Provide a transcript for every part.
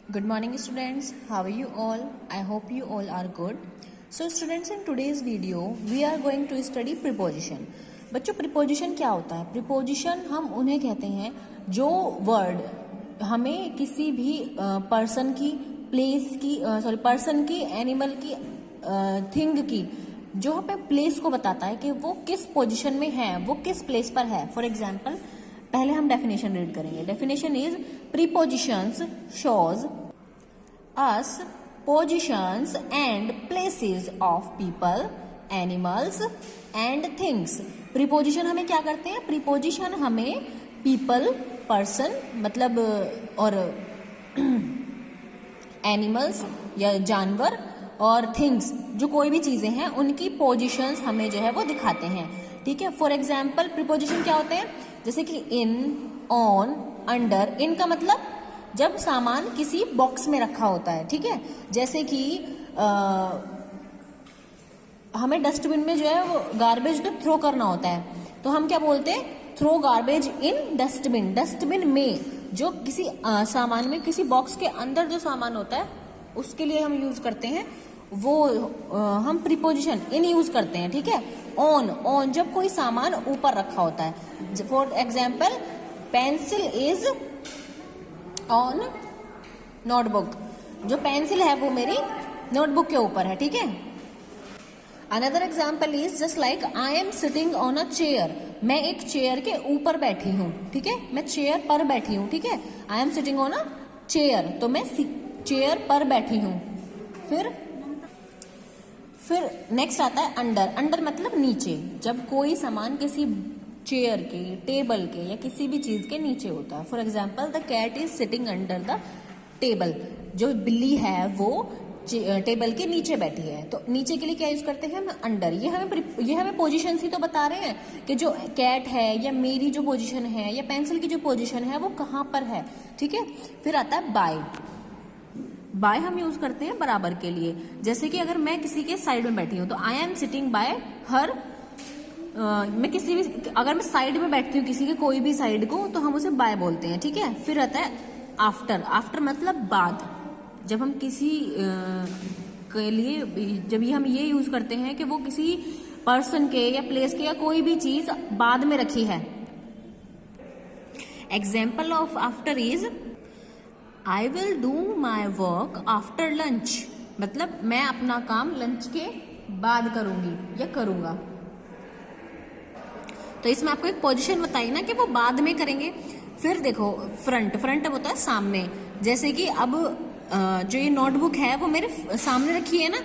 Good morning students, how are you all? I hope you all are good. So students, in today's video we are going to study preposition. बच्चों preposition क्या होता है? Preposition हम उन्हें कहते हैं जो word हमें किसी भी person की, place की, person की, animal की, thing की जो हमें place को बताता है कि वो किस position में है, वो किस place पर है. For example, पहले हम डेफिनेशन रीड करेंगे. Definition is prepositions shows us positions and places of people, animals and things. Preposition हमें क्या करते हैं? प्रीपोजिशन हमें पीपल, पर्सन मतलब और एनिमल्स या जानवर और थिंग्स जो कोई भी चीजें हैं उनकी पोजिशंस हमें जो है वो दिखाते हैं. ठीक है. फॉर एग्जाम्पल प्रीपोजिशन क्या होते हैं? जैसे कि इन, ऑन, अंडर. इन का मतलब जब सामान किसी बॉक्स में रखा होता है. ठीक है. जैसे कि हमें डस्टबिन में जो है वो गार्बेज तो थ्रो करना होता है तो हम क्या बोलते हैं? Throw garbage in dustbin. Dustbin में जो किसी सामान में किसी बॉक्स के अंदर जो सामान होता है उसके लिए हम यूज करते हैं वो हम प्रीपोजिशन इन यूज करते हैं. ठीक है. ऑन, ऑन जब कोई सामान ऊपर रखा होता है. For example pencil is on notebook. जो पेंसिल है वो मेरी नोटबुक के ऊपर है. ठीक है. Another example is just like I am sitting on a chair. मैं एक चेयर के ऊपर बैठी हूँ. ठीक है. मैं चेयर पर बैठी हूँ. ठीक है. I am sitting on a chair तो मैं चेयर पर बैठी हूँ. फिर नेक्स्ट आता है अंडर. अंडर मतलब नीचे. जब कोई सामान किसी चेयर के, टेबल के या किसी भी चीज के नीचे होता है. For example the cat is sitting under the table. जो बिल्ली है वो टेबल के नीचे बैठी है. तो नीचे के लिए क्या यूज करते हैं हम? अंडर. ये हमें पोजीशन ही तो बता रहे हैं कि जो कैट है या मेरी जो पोजीशन है या पेंसिल की जो पोजीशन है वो कहाँ पर है. ठीक है. फिर आता है बाय. बाय हम यूज करते हैं बराबर के लिए. जैसे कि अगर मैं किसी के साइड में बैठी हूं तो आई एम सिटिंग बाय हर. मैं किसी भी अगर मैं साइड में बैठती हूँ किसी के कोई भी साइड को तो हम उसे बाय बोलते हैं. ठीक है. फिर आता है आफ्टर. आफ्टर मतलब बाद. जब हम किसी के लिए जब हम ये यूज करते हैं कि वो किसी पर्सन के या प्लेस के या कोई भी चीज बाद में रखी है. Example of after is I will do my work after lunch. मतलब मैं अपना काम लंच के बाद करूंगी या करूंगा. तो इसमें आपको एक पोजीशन बताई ना कि वो बाद में करेंगे. फिर देखो फ्रंट. फ्रंट होता है सामने. जैसे कि अब जो ये नोटबुक है वो मेरे सामने रखी है ना.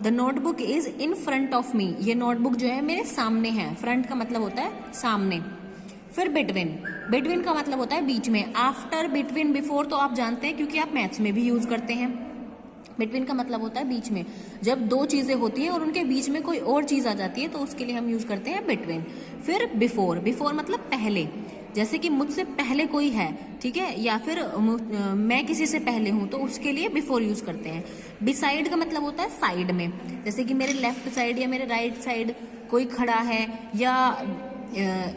The notebook is in front of me. ये नोटबुक जो है मेरे सामने है. फ्रंट का मतलब होता है सामने. फिर बिटवीन. बिटवीन का मतलब होता है बीच में. आफ्टर, बिटवीन, बिफोर तो आप जानते हैं क्योंकि आप मैथ्स में भी यूज करते हैं. बिटवीन का मतलब होता है बीच में. जब दो चीजें होती हैं और उनके बीच में कोई और चीज आ जाती है तो उसके लिए हम यूज करते हैं बिटवीन. फिर बिफोर. बिफोर मतलब पहले. जैसे कि मुझसे पहले कोई है. ठीक है. या फिर मैं किसी से पहले हूं तो उसके लिए बिफोर यूज करते हैं. बिसाइड का मतलब होता है साइड में. जैसे कि मेरे लेफ्ट साइड या मेरे राइट साइड कोई खड़ा है या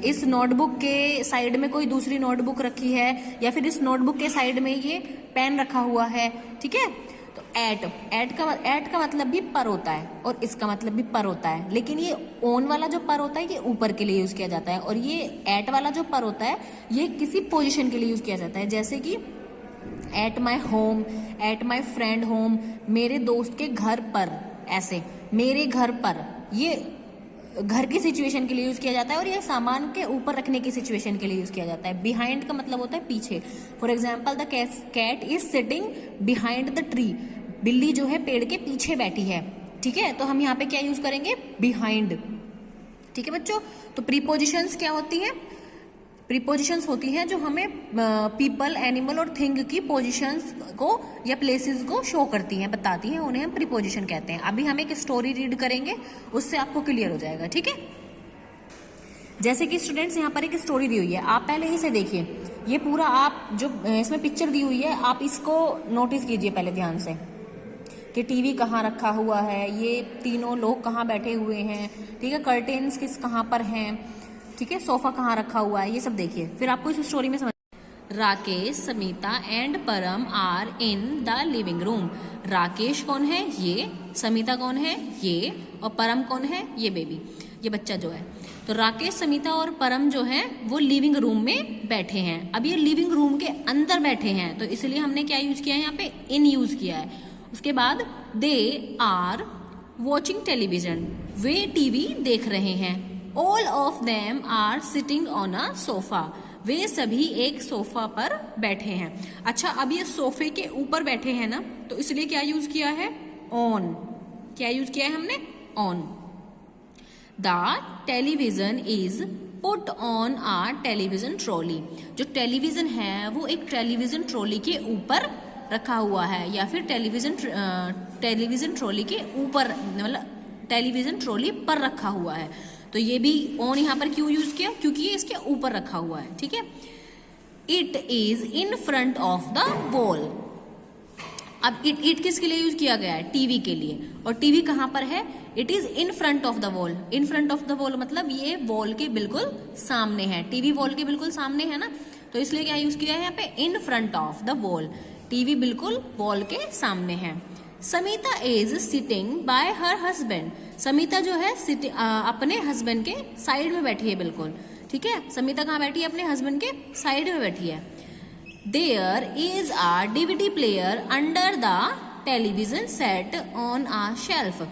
इस नोटबुक के साइड में कोई दूसरी नोटबुक रखी है या फिर इस नोटबुक के साइड में ये पेन रखा हुआ है. ठीक है. तो एट का मतलब भी पर होता है और इसका मतलब भी पर होता है. लेकिन ये ऑन वाला जो पर होता है ये ऊपर के लिए यूज किया जाता है और ये एट वाला जो पर होता है ये किसी पोजीशन के लिए यूज किया जाता है. जैसे कि at my home, at my friend home, मेरे दोस्त के घर पर. ऐसे मेरे घर पर ये घर की सिचुएशन के लिए यूज किया जाता है और ये सामान के ऊपर रखने की सिचुएशन के लिए यूज किया जाता है. बिहाइंड का मतलब होता है पीछे. For example the cat is sitting behind the tree. बिल्ली जो है पेड़ के पीछे बैठी है. ठीक है. तो हम यहाँ पे क्या यूज करेंगे? बिहाइंड. ठीक है बच्चों. तो प्रीपोजिशंस क्या होती है? प्रीपोजिशंस होती हैं जो हमें पीपल, एनिमल और थिंग की पोजिशंस को या प्लेसेस को शो करती हैं, बताती हैं. उन्हें हम प्रीपोजिशन कहते हैं. अभी हम एक स्टोरी रीड करेंगे उससे आपको क्लियर हो जाएगा. ठीक है. जैसे कि स्टूडेंट्स यहाँ पर एक स्टोरी दी हुई है. आप पहले इसे देखिए. ये पूरा आप जो इसमें पिक्चर दी हुई है आप इसको नोटिस कीजिए पहले ध्यान से कि टीवी कहाँ रखा हुआ है, ये तीनों लोग कहाँ बैठे हुए हैं. ठीक है. कर्टेन्स कहाँ पर हैं. ठीक है. सोफा कहाँ रखा हुआ है. ये सब देखिए फिर आपको इस स्टोरी में समझ. Rakesh, Samita and Param are in the living room. Rakesh कौन है? ये। समीता कौन है? ये। और परम कौन है? ये बेबी, ये बच्चा जो है। तो राकेश, समीता और परम जो है वो लिविंग रूम में बैठे हैं। अब ये लिविंग रूम के अंदर बैठे हैं, तो इसलिए हमने क्या यूज किया है? यहाँ पे इन यूज किया है। उसके बाद दे आर वॉचिंग टेलीविजन, वे टीवी देख रहे हैं। All of them are sitting on a sofa, वे सभी एक सोफा पर बैठे हैं। अच्छा, अब ये सोफे के ऊपर बैठे हैं ना, तो इसलिए क्या यूज किया है? ऑन। क्या यूज किया है हमने? On. The television is put on a television trolley, जो टेलीविजन है वो एक टेलीविजन ट्रॉली के ऊपर रखा हुआ है, या फिर टेलीविजन ट्रॉली के ऊपर, मतलब टेलीविजन ट्रॉली पर रखा हुआ है। तो ये भी ऑन यहाँ पर क्यों यूज किया? क्योंकि ये इसके ऊपर रखा हुआ है। ठीक है। It is in front of the wall. अब इट किसके लिए यूज किया गया है? टीवी के लिए। और टीवी कहाँ पर है? It is in front of the wall. In front of the wall मतलब ये वॉल के बिल्कुल सामने है। टीवी वॉल के बिल्कुल सामने है ना, तो इसलिए क्या यूज किया है यहाँ पे? इन front of the wall. TV बिल्कुल वॉल के सामने है। Samita is sitting bye her husband. Samita जो है अपने हस्बैंड के साइड में बैठी है बिल्कुल। ठीक है, समीता कहाँ बैठी है? अपने हस्बैंड के साइड में बैठी है। There is a DVD player under the television set on a shelf.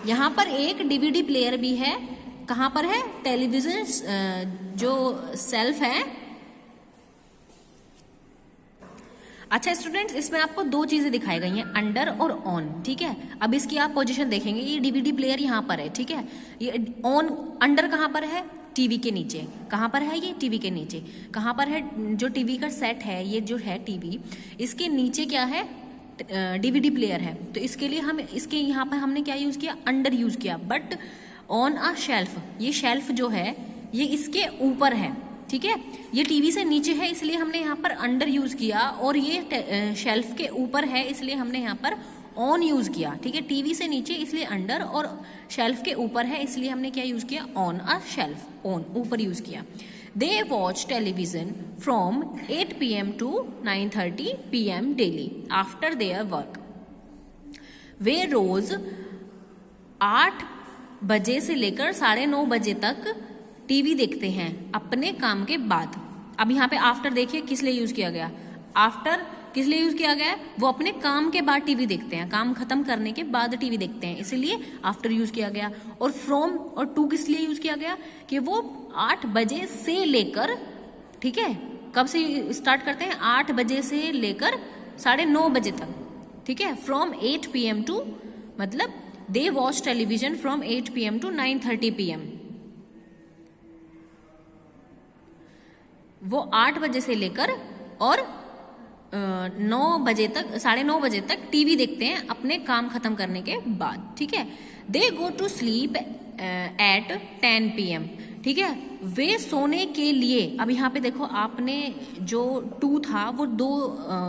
यहाँ पर एक डीवीडी प्लेयर भी है। कहाँ पर है? टेलीविजन जो शेल्फ है। अच्छा स्टूडेंट्स, इसमें आपको दो चीजें दिखाई गई हैं, अंडर और ऑन। ठीक है, अब इसकी आप पोजीशन देखेंगे। ये डीवीडी प्लेयर यहाँ पर है। ठीक है, ये ऑन, अंडर कहाँ पर है? टीवी के नीचे। कहाँ पर है? ये टीवी के नीचे। कहाँ पर है? जो टीवी का सेट है, ये जो है टीवी, इसके नीचे क्या है? डीवीडी प्लेयर है। तो इसके लिए हम इसके यहाँ पर हमने क्या यूज किया? अंडर यूज किया। बट ऑन अ शेल्फ, ये शेल्फ जो है ये इसके ऊपर है। ठीक है, ये टीवी से नीचे है इसलिए हमने यहाँ पर अंडर यूज किया, और ये शेल्फ के ऊपर है इसलिए हमने यहाँ पर ऑन यूज किया। ठीक है, टीवी से नीचे इसलिए अंडर, और शेल्फ के ऊपर है इसलिए हमने क्या यूज किया? ऑन अ शेल्फ, ऑन ऊपर यूज किया। They watch television from 8 PM to 9:30 PM daily after their work. वे रोज 8 बजे से लेकर 9:30 बजे तक टीवी देखते हैं अपने काम के बाद। अब यहाँ पे आफ्टर देखिए किस लिए यूज किया गया? आफ्टर किस लिए यूज किया गया है? वो अपने काम के बाद टीवी देखते हैं, काम खत्म करने के बाद टीवी देखते हैं, इसलिए आफ्टर यूज किया गया। और फ्रॉम और टू किस लिए यूज किया गया? कि वो 8 बजे से लेकर, ठीक है, कब से स्टार्ट करते हैं? 8 बजे से लेकर 9:30 बजे तक। ठीक है, फ्रॉम 8 PM टू, मतलब दे watch television from 8 PM to 9:30 PM। वो 8 बजे से लेकर और 9 बजे तक, 9:30 बजे तक टीवी देखते हैं अपने काम खत्म करने के बाद। ठीक है, they go to sleep at 10 PM। ठीक है, वे सोने के लिए, अब यहाँ पे देखो आपने जो 2 था वो 2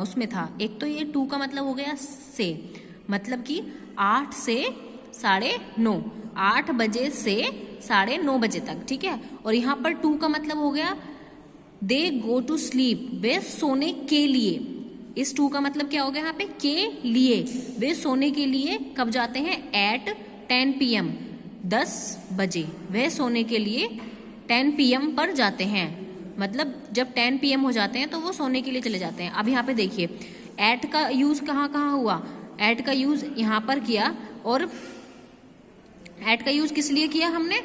उसमें था। एक तो ये 2 का मतलब हो गया से, मतलब कि 8 से 9:30, 8 बजे से 9:30 बजे तक। ठीक है, और यहाँ पर 2 का मतलब हो गया दे गो टू स्लीप, वे सोने के लिए। इस 2 का मतलब क्या हो गया यहाँ पे? के लिए। वे सोने के लिए कब जाते हैं? एट 10 PM, 10 बजे। वे सोने के लिए 10 PM पर जाते हैं, मतलब जब 10 PM हो जाते हैं तो वो सोने के लिए चले जाते हैं। अब यहाँ पे देखिए एट का यूज कहाँ कहाँ हुआ? एट का यूज यहाँ पर किया, और एट का यूज किस लिए किया हमने?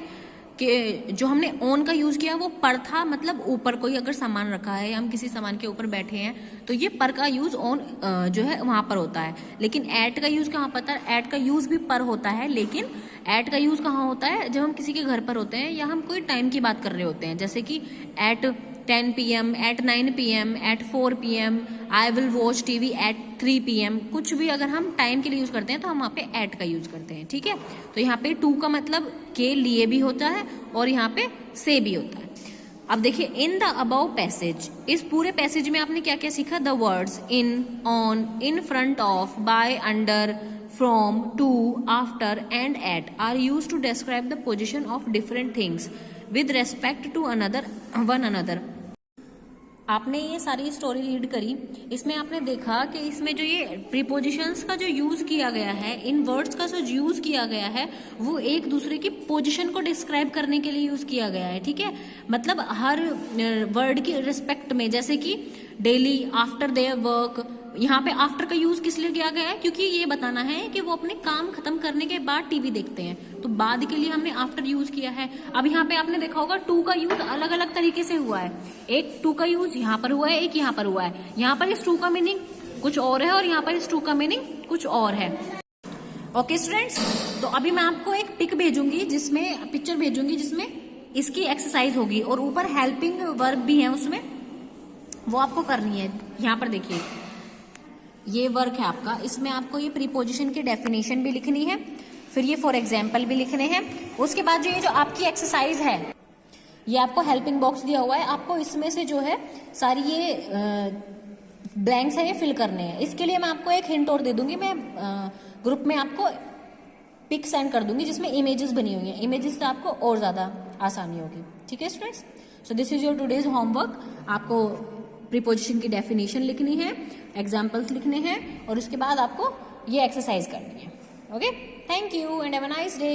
कि जो हमने ऑन का यूज किया वो पर था, मतलब ऊपर कोई अगर सामान रखा है या हम किसी सामान के ऊपर बैठे हैं तो ये पर का यूज ऑन जो है वहां पर होता है। लेकिन एट का यूज कहाँ पता है? एट का यूज भी पर होता है, लेकिन एट का यूज कहाँ होता है? जब हम किसी के घर पर होते हैं या हम कोई टाइम की बात कर रहे होते हैं, जैसे कि at 10 PM, at 9 PM, at 4 PM, I will watch TV at 3 PM। कुछ भी अगर हम टाइम के लिए यूज करते हैं तो हम वहाँ पे एट का यूज करते हैं। ठीक है, तो यहाँ पे 2 का मतलब के लिए भी होता है और यहाँ पे से भी होता है। अब देखिए इन द अबाउ पैसेज, इस पूरे पैसेज में आपने क्या क्या सीखा? The words in, on, in front of, by, under, from, to, after and at are used to describe the position of different things with respect to one another. आपने ये सारी स्टोरी रीड करी, इसमें आपने देखा कि इसमें जो ये प्रीपोजिशंस का जो यूज किया गया है, इन वर्ड्स का जो यूज किया गया है, वो एक दूसरे की पोजीशन को डिस्क्राइब करने के लिए यूज किया गया है, ठीक है। मतलब हर वर्ड की रिस्पेक्ट में, जैसे कि डेली, आफ्टर देयर वर्क, यहाँ पे आफ्टर का यूज किस लिए किया गया है, क्योंकि ये बताना है कि वो अपने काम खत्म करने के बाद टीवी देखते हैं, तो बाद के लिए हमने आफ्टर यूज किया है। अब यहाँ पे आपने देखा होगा टू का यूज अलग अलग तरीके से हुआ है, एक टू का यूज यहाँ पर हुआ है, एक यहाँ पर हुआ है। यहाँ पर इस टू का मीनिंग कुछ और है और यहाँ पर इस टू का मीनिंग कुछ और है। ओके स्टूडेंट्स, तो अभी मैं आपको एक पिक भेजूंगी, जिसमें पिक्चर भेजूंगी जिसमें इसकी एक्सरसाइज होगी और ऊपर हेल्पिंग वर्ब भी है उसमें, वो आपको करनी है। यहाँ पर देखिए ये वर्क है आपका, इसमें आपको ये प्रीपोजिशन की डेफिनेशन भी लिखनी है, फिर ये फॉर एग्जाम्पल भी लिखने हैं। उसके बाद ये जो आपकी एक्सरसाइज है, ये आपको हेल्पिंग बॉक्स दिया हुआ है, आपको इसमें से जो है सारी ये ब्लैंक्स है ये फिल करने हैं। इसके लिए मैं आपको एक हिंट और दे दूंगी, मैं ग्रुप में आपको पिक सेंड कर दूंगी जिसमें इमेजेस बनी हुई हैं, इमेजेस से आपको और ज्यादा आसानी होगी, ठीक है students. So this is your today's homework. आपको प्रीपोजिशन की डेफिनेशन लिखनी है, एग्जाम्पल्स लिखने हैं और उसके बाद आपको ये एक्सरसाइज करनी है। Okay, thank you and have a nice day.